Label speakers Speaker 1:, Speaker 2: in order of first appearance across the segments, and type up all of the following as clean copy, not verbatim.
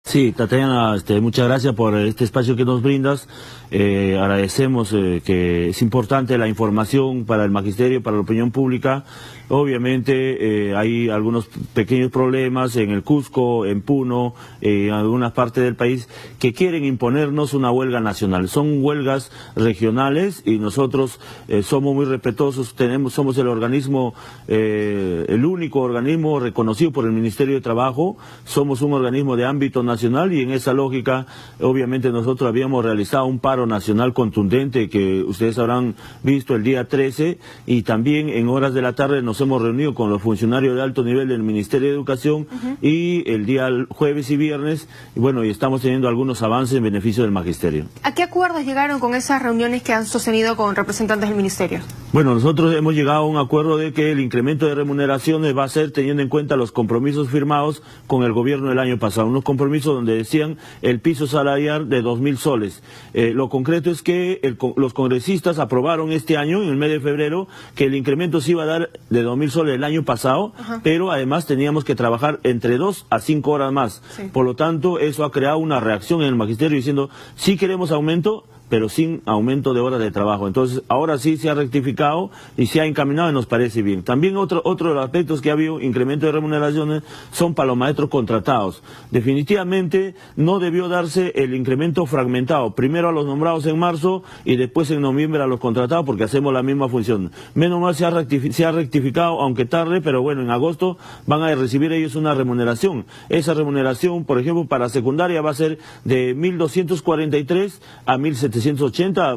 Speaker 1: Sí, Tatiana, muchas gracias por este espacio que nos brindas. Agradecemos que es importante la información para el magisterio, para la opinión pública. Obviamente hay algunos pequeños problemas en el Cusco, en Puno, en algunas partes del país que quieren imponernos una huelga nacional. Son huelgas regionales y nosotros somos muy respetuosos. Somos el organismo, el único organismo reconocido por el Ministerio de Trabajo. Somos un organismo de ámbito nacional y en esa lógica, obviamente nosotros habíamos realizado un paro nacional contundente que ustedes habrán visto el día 13 y también en horas de la tarde nos hemos reunido con los funcionarios de alto nivel del Ministerio de Educación y el día jueves y viernes, y bueno, y estamos teniendo algunos avances en beneficio del magisterio.
Speaker 2: ¿A qué acuerdos llegaron con esas reuniones que han sostenido con representantes del ministerio?
Speaker 1: Bueno, nosotros hemos llegado a un acuerdo de que el incremento de remuneraciones va a ser teniendo en cuenta los compromisos firmados con el gobierno del año pasado, unos compromisos donde decían el piso salarial de 2.000 soles. Lo concreto es que los congresistas aprobaron este año, en el mes de febrero, que el incremento se iba a dar de 2.000 soles el año pasado, pero además teníamos que trabajar entre 2 a 5 horas más. Sí. Por lo tanto, eso ha creado una reacción en el magisterio diciendo, sí queremos aumento, pero sin aumento de horas de trabajo. Entonces, ahora sí se ha rectificado y se ha encaminado y nos parece bien. También otro de los aspectos que ha habido incremento de remuneraciones son para los maestros contratados. Definitivamente no debió darse el incremento fragmentado, primero a los nombrados en marzo y después en noviembre a los contratados porque hacemos la misma función. Menos mal se ha rectificado, aunque tarde, pero bueno, en agosto van a recibir ellos una remuneración. Esa remuneración, por ejemplo, para secundaria va a ser de 1.243 a 1.780,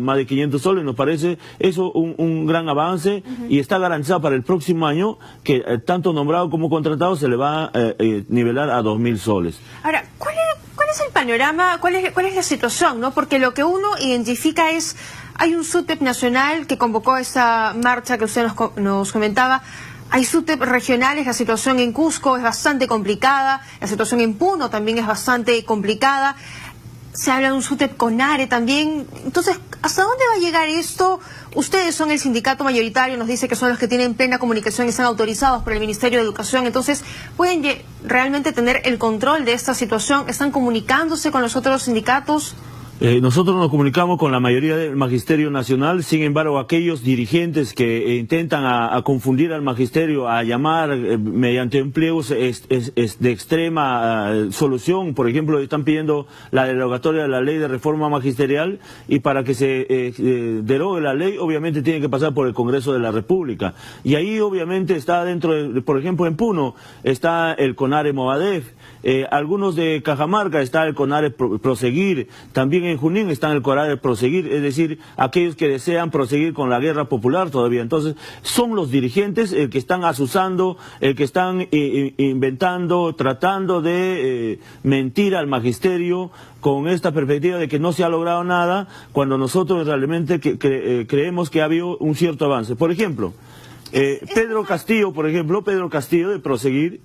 Speaker 1: más de 500 soles, nos parece eso un gran avance y está garantizado para el próximo año que tanto nombrado como contratado se le va a nivelar a 2.000 soles.
Speaker 2: Ahora, ¿cuál es el panorama, cuál es la situación, ¿no? Porque lo que uno identifica es, hay un SUTEP nacional que convocó esa marcha que usted nos comentaba. Hay SUTEP regionales, la situación en Cusco es bastante complicada, la situación en Puno también es bastante complicada. Se habla de un SUTEP CONARE también. Entonces, ¿hasta dónde va a llegar esto? Ustedes son el sindicato mayoritario, nos dice que son los que tienen plena comunicación y están autorizados por el Ministerio de Educación. Entonces, ¿pueden realmente tener el control de esta situación? ¿Están comunicándose con los otros sindicatos?
Speaker 1: Nosotros nos comunicamos con la mayoría del Magisterio Nacional, sin embargo aquellos dirigentes que intentan a confundir al Magisterio, a llamar mediante empleos de extrema solución, por ejemplo están pidiendo la derogatoria de la ley de reforma magisterial y para que se derogue la ley obviamente tiene que pasar por el Congreso de la República y ahí obviamente está dentro, por ejemplo en Puno está el CONARE Movadef, algunos de Cajamarca está el CONARE Proseguir, también en Junín está en el CONARE Proseguir, es decir, aquellos que desean proseguir con la guerra popular todavía. Entonces, son los dirigentes el que están asusando, el que están inventando, tratando de mentir al magisterio con esta perspectiva de que no se ha logrado nada, cuando nosotros realmente creemos que ha habido un cierto avance. Por ejemplo, Pedro Castillo de Proseguir,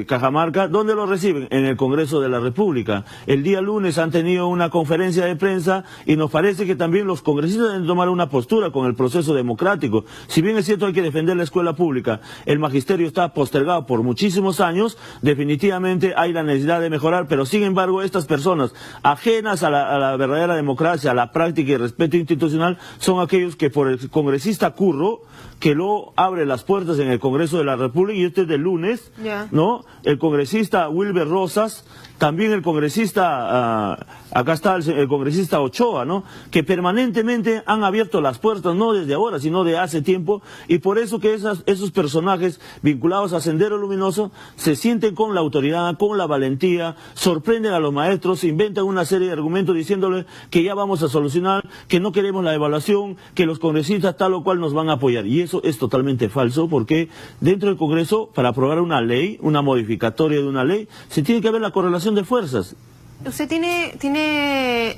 Speaker 1: Cajamarca, ¿dónde lo reciben? En el Congreso de la República. El día lunes han tenido una conferencia de prensa y nos parece que también los congresistas deben tomar una postura con el proceso democrático. Si bien es cierto hay que defender la escuela pública, el magisterio está postergado por muchísimos años, definitivamente hay la necesidad de mejorar, pero sin embargo estas personas ajenas a la verdadera democracia, a la práctica y respeto institucional, son aquellos que por el congresista Curro, que lo abre las puertas en el Congreso de la República, y este es del lunes, ¿no? El congresista Wilber Rosas, también el congresista, acá está el congresista Ochoa, ¿no? Que permanentemente han abierto las puertas, no desde ahora, sino de hace tiempo, y por eso que esos personajes vinculados a Sendero Luminoso se sienten con la autoridad, con la valentía, sorprenden a los maestros, inventan una serie de argumentos diciéndoles que ya vamos a solucionar, que no queremos la evaluación, que los congresistas tal o cual nos van a apoyar. Y eso es totalmente falso, porque dentro del Congreso, para aprobar una ley, una modificatoria de una ley, se tiene que ver la correlación de fuerzas.
Speaker 2: ¿Usted tiene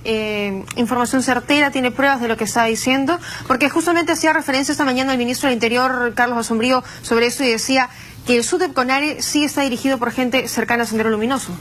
Speaker 2: información certera, tiene pruebas de lo que está diciendo? Porque justamente hacía referencia esta mañana el ministro del Interior, Carlos Asombrío, sobre eso y decía que el SUTEP CONARE sí está dirigido por gente cercana a Sendero Luminoso.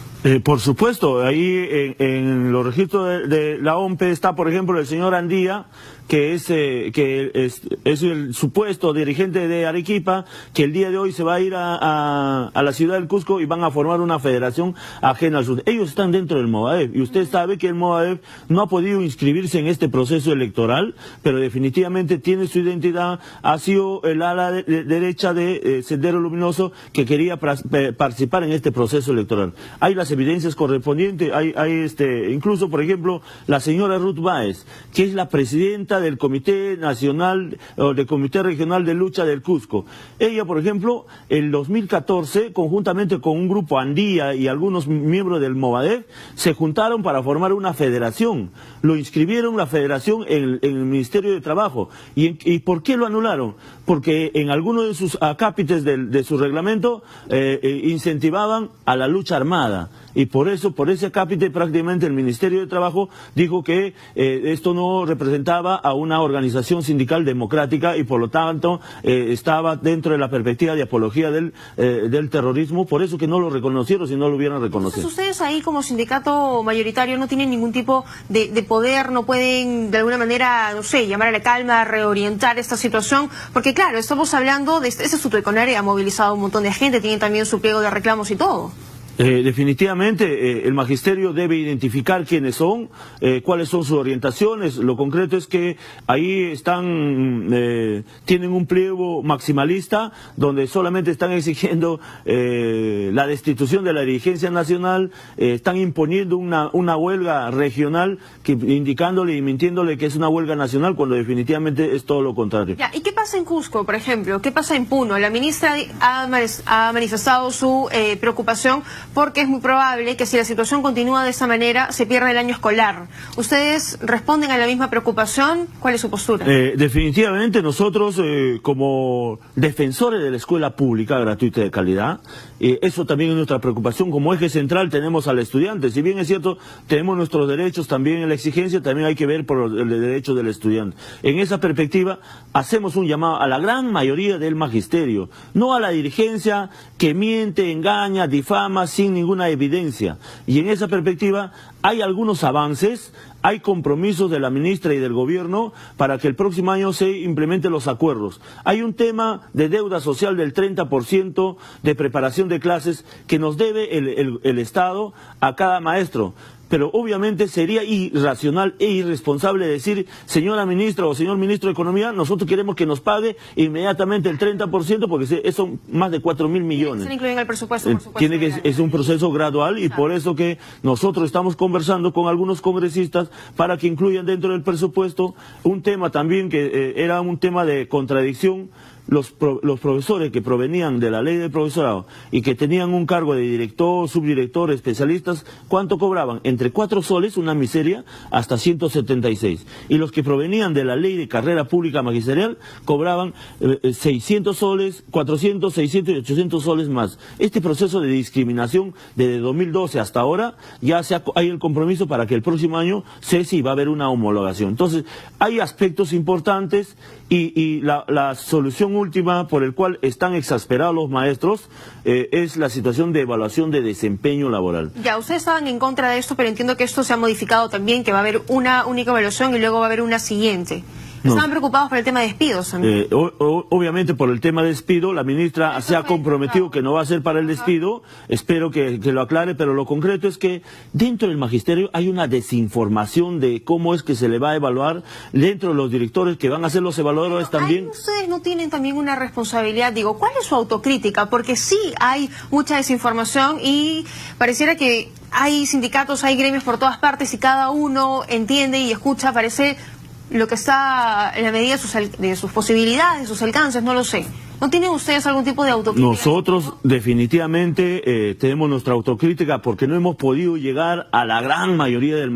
Speaker 1: Por supuesto, ahí en los registros de la OMPE está, por ejemplo, el señor Andía, que es el supuesto dirigente de Arequipa, que el día de hoy se va a ir a la ciudad del Cusco y van a formar una federación ajena al sur. Ellos están dentro del Movadef, y usted sabe que el Movadef no ha podido inscribirse en este proceso electoral, pero definitivamente tiene su identidad. Ha sido el ala derecha de Sendero Luminoso que quería participar en este proceso electoral. Hay las evidencias correspondientes, hay incluso, por ejemplo, la señora Ruth Báez, que es la presidenta del Comité Nacional o del Comité Regional de Lucha del Cusco. Ella, por ejemplo, en 2014, conjuntamente con un grupo Andía y algunos miembros del Movadef, se juntaron para formar una federación. Lo inscribieron la federación en el Ministerio de Trabajo. ¿Y por qué lo anularon? Porque en algunos de sus acápites de su reglamento incentivaban a la lucha armada. Y por eso, por ese acápite, prácticamente el Ministerio de Trabajo dijo que esto no representaba a una organización sindical democrática y por lo tanto estaba dentro de la perspectiva de apología del terrorismo, por eso que no lo reconocieron si no lo hubieran reconocido.
Speaker 2: Entonces ustedes ahí como sindicato mayoritario no tienen ningún tipo de poder, no pueden de alguna manera, no sé, llamar a la calma, reorientar esta situación, porque claro, estamos hablando de ese Suteconare ha movilizado un montón de gente, tienen también su pliego de reclamos y todo.
Speaker 1: Definitivamente el magisterio debe identificar quiénes son, cuáles son sus orientaciones. Lo concreto es que ahí tienen un pliego maximalista donde solamente están exigiendo la destitución de la dirigencia nacional, están imponiendo una huelga regional indicándole y mintiéndole que es una huelga nacional cuando definitivamente es todo lo contrario.
Speaker 2: Ya, ¿y qué pasa en Cusco, por ejemplo? ¿Qué pasa en Puno? La ministra ha manifestado su preocupación porque es muy probable que si la situación continúa de esa manera se pierda el año escolar. ¿Ustedes responden a la misma preocupación? ¿Cuál es su postura?
Speaker 1: Definitivamente nosotros como defensores de la escuela pública gratuita y de calidad, eso también es nuestra preocupación. Como eje central tenemos al estudiante. Si bien es cierto, tenemos nuestros derechos también en la exigencia, también hay que ver por el derecho del estudiante. En esa perspectiva hacemos un llamado a la gran mayoría del magisterio, no a la dirigencia que miente, engaña, difama sin ninguna evidencia. Y en esa perspectiva hay algunos avances, hay compromisos de la ministra y del gobierno para que el próximo año se implementen los acuerdos. Hay un tema de deuda social del 30% de preparación de clases que nos debe el Estado a cada maestro. Pero obviamente sería irracional e irresponsable decir, señora ministra o señor ministro de Economía, nosotros queremos que nos pague inmediatamente el 30% porque son más de 4.000 millones.
Speaker 2: Se incluyen el presupuesto, por supuesto.
Speaker 1: Es un proceso gradual y por eso que nosotros estamos conversando con algunos congresistas para que incluyan dentro del presupuesto un tema también que era un tema de contradicción. Los profesores que provenían de la ley del profesorado y que tenían un cargo de director, subdirector, especialistas, ¿cuánto cobraban? Entre 4 soles, una miseria, hasta 176. Y los que provenían de la ley de carrera pública magisterial cobraban 600 soles, 400, 600 y 800 soles más. Este proceso de discriminación desde 2012 hasta ahora, ya hay el compromiso para que el próximo año si va a haber una homologación. Entonces, hay aspectos importantes y la solución última por el cual están exasperados los maestros es la situación de evaluación de desempeño laboral.
Speaker 2: Ya, ustedes estaban en contra de esto, pero entiendo que esto se ha modificado también, que va a haber una única evaluación y luego va a haber una siguiente. Estaban preocupados por el tema de despidos también.
Speaker 1: Obviamente por el tema de despido, la ministra se ha comprometido que no va a ser para el despido, espero que lo aclare, pero lo concreto es que dentro del magisterio hay una desinformación de cómo es que se le va a evaluar dentro de los directores que van a ser los evaluadores también.
Speaker 2: ¿Ustedes no tienen también una responsabilidad? Digo, ¿cuál es su autocrítica? Porque sí hay mucha desinformación y pareciera que hay sindicatos, hay gremios por todas partes y cada uno entiende y escucha, parece lo que está en la medida de sus posibilidades, de sus alcances, no lo sé. ¿No tienen ustedes algún tipo de autocrítica?
Speaker 1: Nosotros definitivamente tenemos nuestra autocrítica porque no hemos podido llegar a la gran mayoría del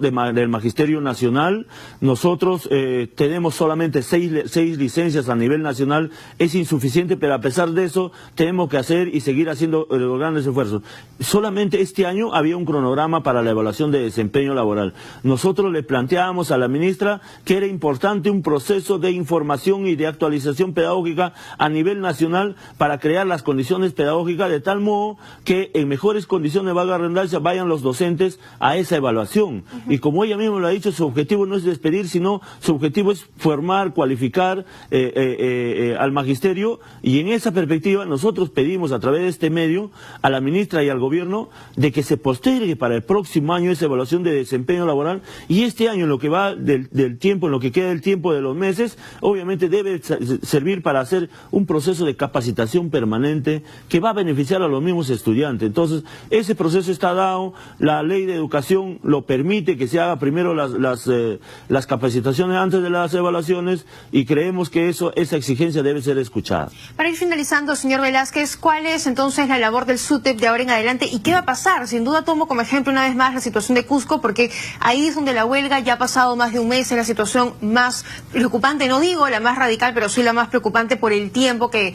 Speaker 1: del Magisterio Nacional. Nosotros tenemos solamente 6 licencias a nivel nacional, es insuficiente, pero a pesar de eso tenemos que hacer y seguir haciendo los grandes esfuerzos. Solamente este año había un cronograma para la evaluación de desempeño laboral. Nosotros le planteábamos a la ministra que era importante un proceso de información y de actualización pedagógica a nivel nacional para crear las condiciones pedagógicas de tal modo que en mejores condiciones, valga la redundancia, vayan los docentes a esa evaluación. Y como ella misma lo ha dicho, su objetivo no es despedir, sino su objetivo es formar, cualificar al magisterio, y en esa perspectiva nosotros pedimos a través de este medio a la ministra y al gobierno de que se postergue para el próximo año esa evaluación de desempeño laboral, y este año, en lo que va del tiempo, en lo que queda del tiempo de los meses, obviamente debe servir para hacer un proceso de capacitación permanente que va a beneficiar a los mismos estudiantes. Entonces, ese proceso está dado, la ley de educación lo permite que se haga primero las capacitaciones antes de las evaluaciones, y creemos que esa exigencia debe ser escuchada.
Speaker 2: Para ir finalizando, señor Velázquez, ¿cuál es entonces la labor del SUTEP de ahora en adelante y qué va a pasar? Sin duda tomo como ejemplo una vez más la situación de Cusco, porque ahí es donde la huelga ya ha pasado más de un mes, es la situación más preocupante, no digo la más radical, pero sí la más preocupante por el tiempo que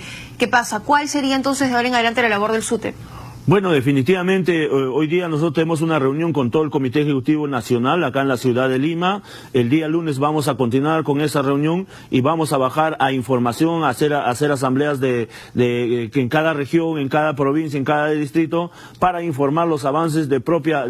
Speaker 2: pasa. ¿Cuál sería entonces de ahora en adelante la labor del SUTEP?
Speaker 1: Bueno, definitivamente hoy día nosotros tenemos una reunión con todo el Comité Ejecutivo Nacional acá en la ciudad de Lima. El día lunes vamos a continuar con esa reunión y vamos a bajar a información, a hacer asambleas que en cada región, en cada provincia, en cada distrito, para informar los avances de propia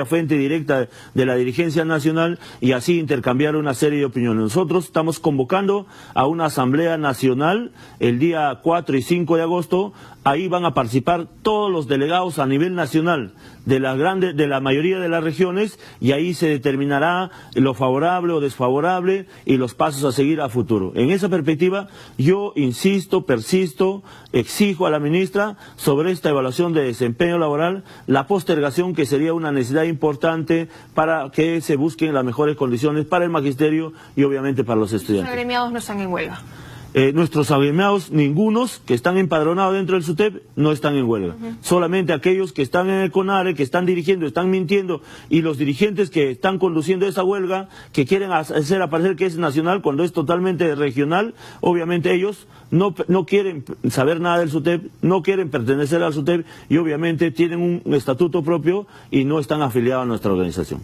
Speaker 1: fuente directa de la dirigencia nacional, y así intercambiar una serie de opiniones. Nosotros estamos convocando a una asamblea nacional el día 4 y 5 de agosto. Ahí van a participar todos los delegados a nivel nacional de la mayoría de las regiones, y ahí se determinará lo favorable o desfavorable y los pasos a seguir a futuro. En esa perspectiva, yo insisto, persisto, exijo a la ministra sobre esta evaluación de desempeño laboral, la postergación, que sería una necesidad importante para que se busquen las mejores condiciones para el magisterio y obviamente para los estudiantes.
Speaker 2: Los agremiados no están en huelga.
Speaker 1: Nuestros agremiados, ningunos que están empadronados dentro del SUTEP, no están en huelga. Solamente aquellos que están en el CONARE, que están dirigiendo, están mintiendo, y los dirigentes que están conduciendo esa huelga, que quieren hacer aparecer que es nacional cuando es totalmente regional. Obviamente ellos no quieren saber nada del SUTEP, no quieren pertenecer al SUTEP, y obviamente tienen un estatuto propio y no están afiliados a nuestra organización.